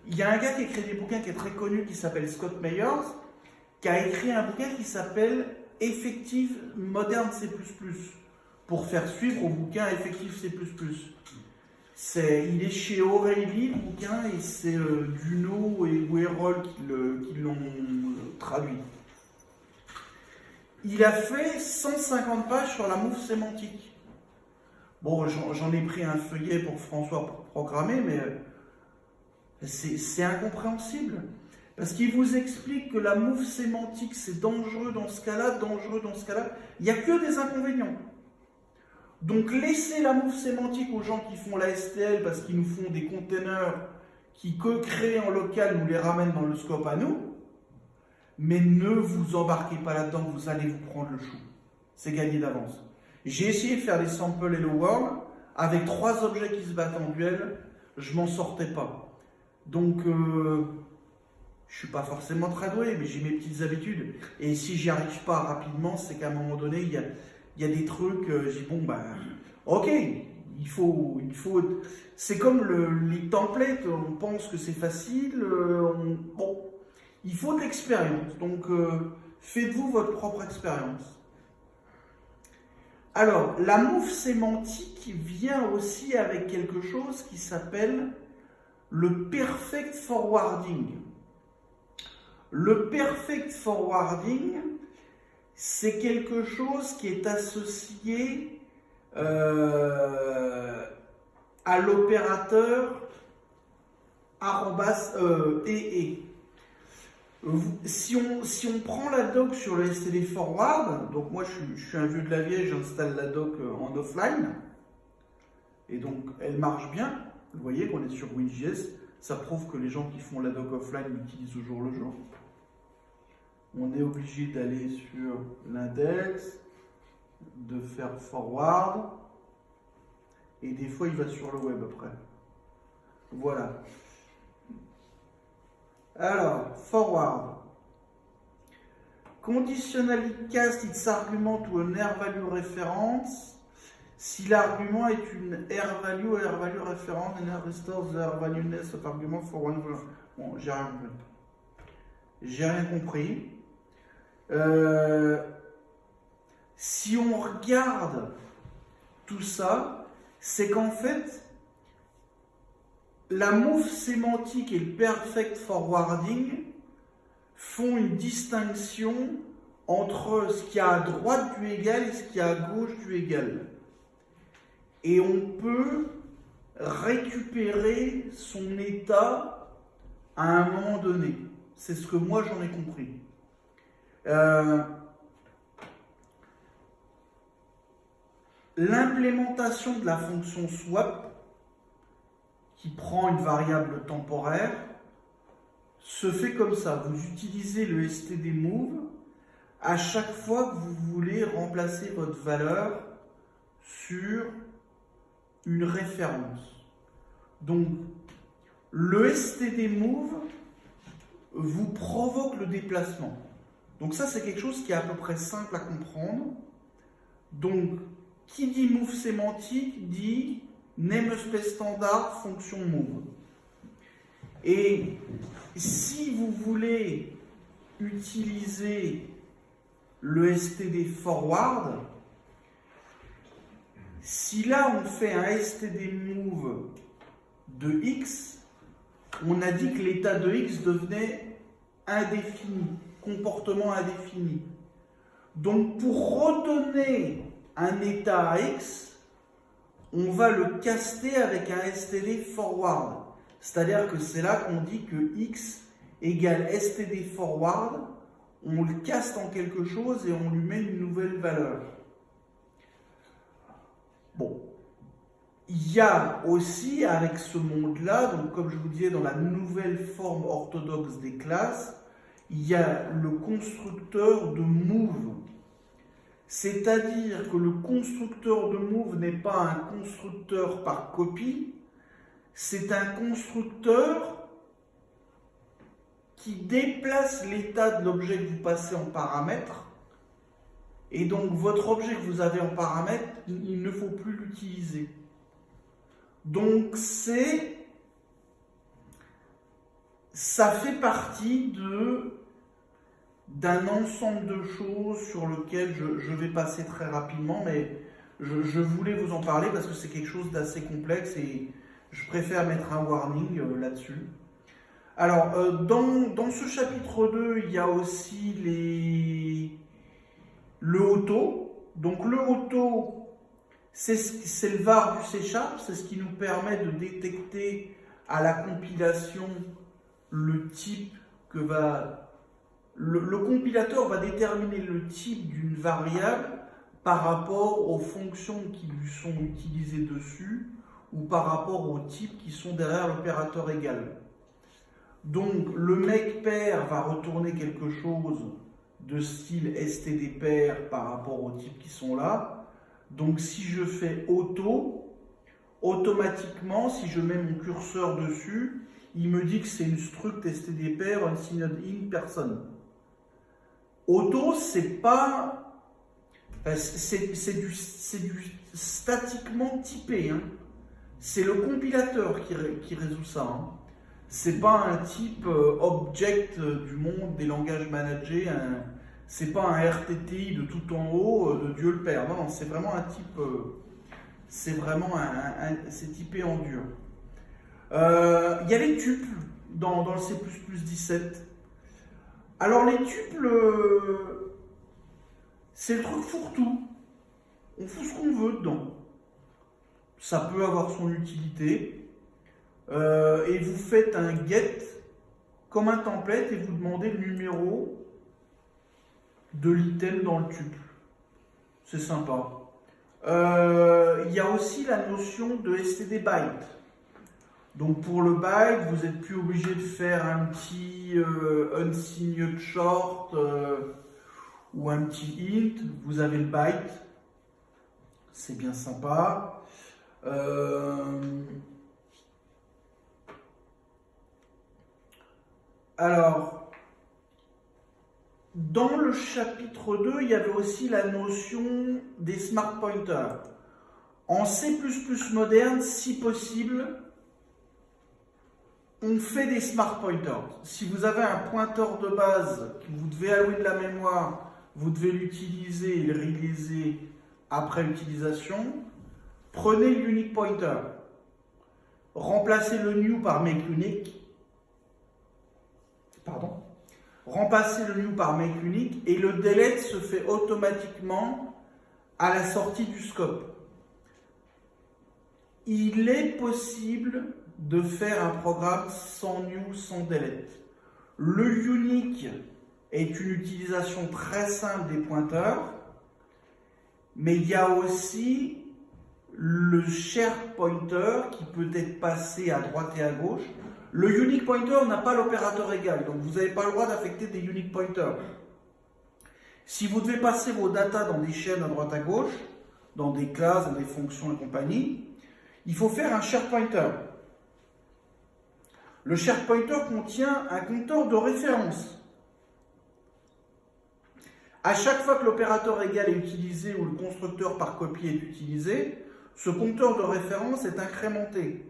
Il y a un gars qui écrit des bouquins qui est très connu, qui s'appelle Scott Meyers, qui a écrit un bouquin qui s'appelle Effective Modern C++, pour faire suivre au bouquin Effective C++. Il est chez O'Reilly, le bouquin, et c'est Duno et Werol qui l'ont traduit. Il a fait 150 pages sur la mouffe sémantique. Bon, j'en ai pris un feuillet pour François pour programmer, mais c'est incompréhensible. Parce qu'il vous explique que la mouffe sémantique, c'est dangereux dans ce cas-là, dangereux dans ce cas-là. Il n'y a que des inconvénients. Donc laissez la mouffe sémantique aux gens qui font la STL parce qu'ils nous font des containers qui, que créés en local, nous les ramènent dans le scope à nous. Mais ne vous embarquez pas là-dedans, vous allez vous prendre le chou. C'est gagné d'avance. J'ai essayé de faire des samples Hello World avec 3 objets qui se battent en duel, je m'en sortais pas. Donc, je suis pas forcément très doué, mais j'ai mes petites habitudes. Et si j'y arrive pas rapidement, c'est qu'à un moment donné, il y a des trucs, j'ai bon, bah, ok, il faut. C'est comme les templates, on pense que c'est facile, bon. Il faut de l'expérience, donc faites-vous votre propre expérience. Alors, la mouffe sémantique vient aussi avec quelque chose qui s'appelle le perfect forwarding. Le perfect forwarding, c'est quelque chose qui est associé à l'opérateur @ee. Si on prend la doc sur le std forward, donc moi je suis un vieux de la vieille, j'installe la doc en offline, et donc elle marche bien. Vous voyez qu'on est sur WinJS, ça prouve que les gens qui font la doc offline l'utilisent au jour le jour. On est obligé d'aller sur l'index, de faire forward, et des fois il va sur le web après. Voilà. Alors, forward. Conditionally cast its argument to an R-value reference. Si l'argument est une R-value reference, and R restores the R-valueness of argument for one. Bon, j'ai rien compris. J'ai rien compris. Si on regarde tout ça, c'est qu'en fait, la mouffe sémantique et le perfect forwarding font une distinction entre ce qu'il y a à droite du égal et ce qu'il y a à gauche du égal. Et on peut récupérer son état à un moment donné. C'est ce que moi j'en ai compris. L'implémentation de la fonction swap, qui prend une variable temporaire, se fait comme ça. Vous utilisez le std-move à chaque fois que vous voulez remplacer votre valeur sur une référence. Donc, le std-move vous provoque le déplacement. Donc ça, c'est quelque chose qui est à peu près simple à comprendre. Donc, qui dit move sémantique dit namespace standard fonction move. Et si vous voulez utiliser le std forward, si là on fait un std move de x, on a dit que l'état de x devenait indéfini, comportement indéfini. Donc pour redonner un état à x, on va le caster avec un std forward. C'est-à-dire que c'est là qu'on dit que x égale std forward, on le caste en quelque chose et on lui met une nouvelle valeur. Bon. Il y a aussi, avec ce monde-là, donc comme je vous disais, dans la nouvelle forme orthodoxe des classes, il y a le constructeur de move. C'est-à-dire que le constructeur de move n'est pas un constructeur par copie, c'est un constructeur qui déplace l'état de l'objet que vous passez en paramètre. Et donc votre objet que vous avez en paramètre, il ne faut plus l'utiliser. Donc c'est ça fait partie d'un ensemble de choses sur lequel je vais passer très rapidement, mais je voulais vous en parler parce que c'est quelque chose d'assez complexe et je préfère mettre un warning là-dessus. Alors, dans ce chapitre 2, il y a aussi le auto. Donc le auto, c'est le var du C#, c'est ce qui nous permet de détecter à la compilation le type que va... Le compilateur va déterminer le type d'une variable par rapport aux fonctions qui lui sont utilisées dessus ou par rapport aux types qui sont derrière l'opérateur égal. Donc le make_pair va retourner quelque chose de style std_pair par rapport aux types qui sont là. Donc si je fais auto, automatiquement, si je mets mon curseur dessus, il me dit que c'est une struct std_pair unsigned int personne. Auto, c'est pas... c'est du statiquement typé. Hein. C'est le compilateur qui résout ça. Hein. C'est pas un type object du monde des langages managés. C'est pas un RTTI de tout en haut de Dieu le Père. Non, c'est vraiment un type... c'est vraiment c'est typé en dur. Il y a les tuples dans le C++ 17. Alors les tuples, c'est le truc fourre-tout. On fout ce qu'on veut dedans. Ça peut avoir son utilité. Et vous faites un get comme un template et vous demandez le numéro de l'item dans le tuple. C'est sympa. Il y a aussi la notion de std byte. Donc pour le byte, vous n'êtes plus obligé de faire un petit unsigned short ou un petit int. Vous avez le byte. C'est bien sympa. Alors, dans le chapitre 2, il y avait aussi la notion des smart pointers. En C++ moderne, si possible, on fait des smart pointers. Si vous avez un pointeur de base que vous devez allouer de la mémoire, vous devez l'utiliser et le releaser après l'utilisation, prenez l'unique pointer. Remplacez le new par makeUnique. Remplacez le new par makeUnique et le delete se fait automatiquement à la sortie du scope. Il est possible de faire un programme sans new, sans delete. Le unique est une utilisation très simple des pointeurs, mais il y a aussi le shared pointer qui peut être passé à droite et à gauche. Le unique pointer n'a pas l'opérateur égal, donc vous n'avez pas le droit d'affecter des unique pointers. Si vous devez passer vos datas dans des chaînes à droite à gauche, dans des classes, dans des fonctions et compagnie, il faut faire un shared pointer. Le shared pointer contient un compteur de référence. À chaque fois que l'opérateur égal est utilisé ou le constructeur par copie est utilisé, ce compteur de référence est incrémenté.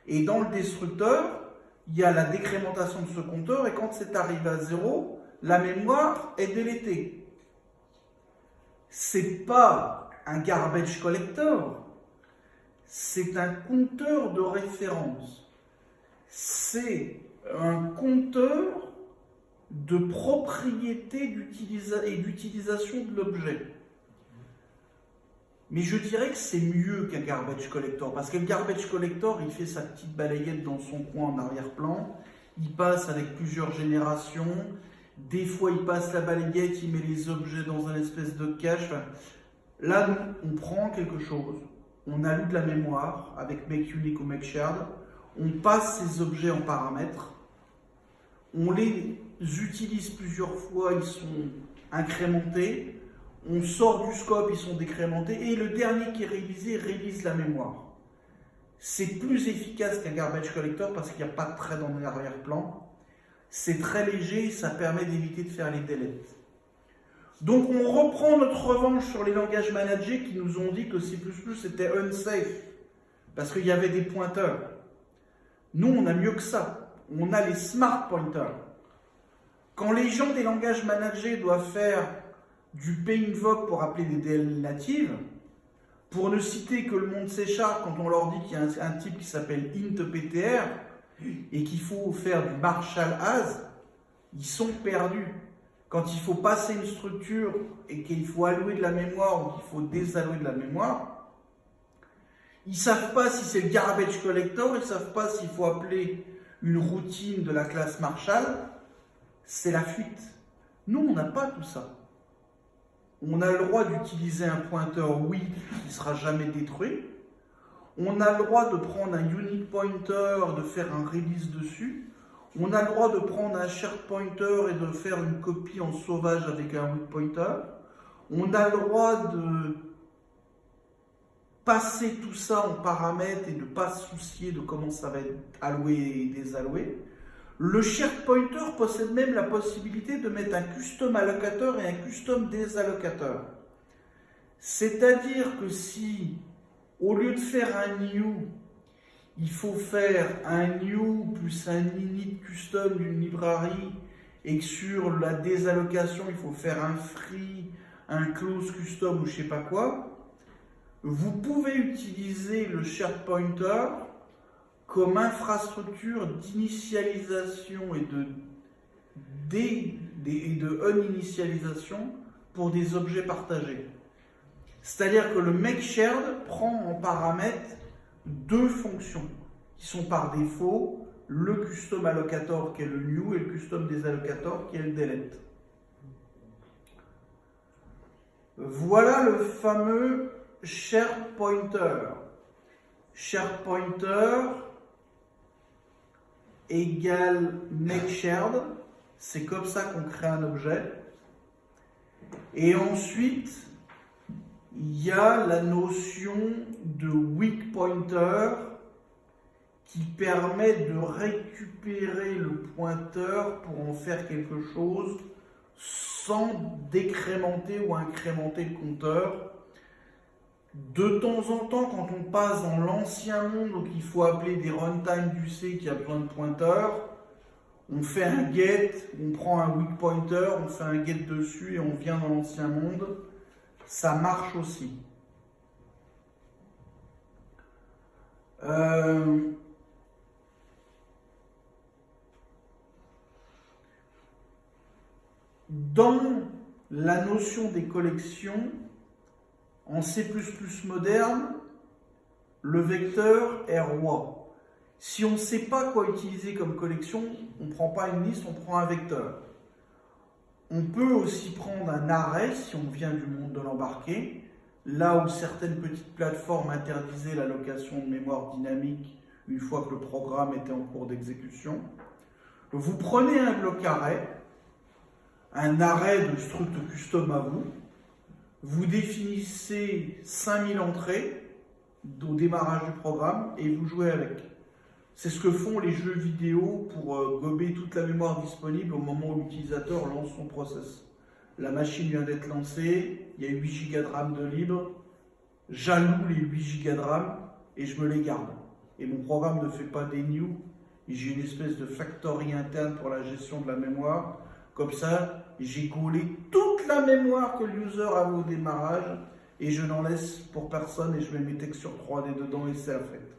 Et dans le destructeur, il y a la décrémentation de ce compteur et quand c'est arrivé à 0, la mémoire est délétée. C'est pas un garbage collector, c'est un compteur de référence. C'est un compteur de propriété et d'utilisation de l'objet. Mais je dirais que c'est mieux qu'un garbage collector, parce que le garbage collector, il fait sa petite balayette dans son coin en arrière-plan, il passe avec plusieurs générations, des fois il passe la balayette, il met les objets dans un espèce de cache. Là, on prend quelque chose, on alloue de la mémoire avec makeUnique ou makeShared, on passe ces objets en paramètres, on les utilise plusieurs fois, ils sont incrémentés, on sort du scope, ils sont décrémentés, et le dernier qui est révisé révise la mémoire. C'est plus efficace qu'un garbage collector parce qu'il n'y a pas de thread dans l'arrière-plan. C'est très léger et ça permet d'éviter de faire les deletes. Donc on reprend notre revanche sur les langages managés qui nous ont dit que C++ était unsafe parce qu'il y avait des pointeurs. Nous, on a mieux que ça. on a les smart pointers. Quand les gens des langages managés doivent faire du painvoke pour appeler des DL natives, pour ne citer que le monde C#, quand on leur dit qu'il y a un type qui s'appelle int.ptr et qu'il faut faire du Marshall as, ils sont perdus. Quand il faut passer une structure et qu'il faut allouer de la mémoire ou qu'il faut désallouer de la mémoire, ils ne savent pas si c'est le garbage collector, ils ne savent pas s'il faut appeler une routine de la classe Marshall. C'est la fuite. Nous, on n'a pas tout ça. On a le droit d'utiliser un pointeur oui qui ne sera jamais détruit. On a le droit de prendre un unique pointer, de faire un release dessus. On a le droit de prendre un shared pointer et de faire une copie en sauvage avec un weak pointer. On a le droit de passer tout ça en paramètres et de ne pas se soucier de comment ça va être alloué et désalloué. Le shared pointer possède même la possibilité de mettre un custom allocateur et un custom désallocateur. C'est-à-dire que si, au lieu de faire un new, il faut faire un new plus un init custom d'une librairie et que sur la désallocation, il faut faire un free, un close custom ou je ne sais pas quoi, vous pouvez utiliser le shared pointer comme infrastructure d'initialisation et de uninitialisation pour des objets partagés. C'est-à-dire que le make shared prend en paramètre deux fonctions qui sont par défaut le custom allocator qui est le new et le custom désallocator qui est le delete. Voilà le fameux shared pointer. Shared pointer égale make shared, c'est comme ça qu'on crée un objet. Et ensuite, il y a la notion de weak pointer qui permet de récupérer le pointeur pour en faire quelque chose sans décrémenter ou incrémenter le compteur. De temps en temps, quand on passe dans l'ancien monde où il faut appeler des runtime du C qui a besoin de pointeurs, on fait un get, on prend un weak pointer, on fait un get dessus et on vient dans l'ancien monde. Ça marche aussi. Dans la notion des collections, en C++ moderne, le vecteur est roi. Si on ne sait pas quoi utiliser comme collection, on ne prend pas une liste, on prend un vecteur. On peut aussi prendre un array si on vient du monde de l'embarqué, là où certaines petites plateformes interdisaient l'allocation de mémoire dynamique une fois que le programme était en cours d'exécution. Vous prenez un bloc array, un array de struct custom à vous, vous définissez 5000 entrées au démarrage du programme et vous jouez avec. C'est ce que font les jeux vidéo pour gober toute la mémoire disponible au moment où l'utilisateur lance son process. La machine vient d'être lancée, il y a 8 Go de RAM de libre, j'alloue les 8 Go de RAM et je me les garde. Et mon programme ne fait pas des new, j'ai une espèce de factory interne pour la gestion de la mémoire. Comme ça, j'ai gaulé toute la mémoire que le user avait au démarrage et je n'en laisse pour personne et je mets mes textures 3D dedans et c'est la fête.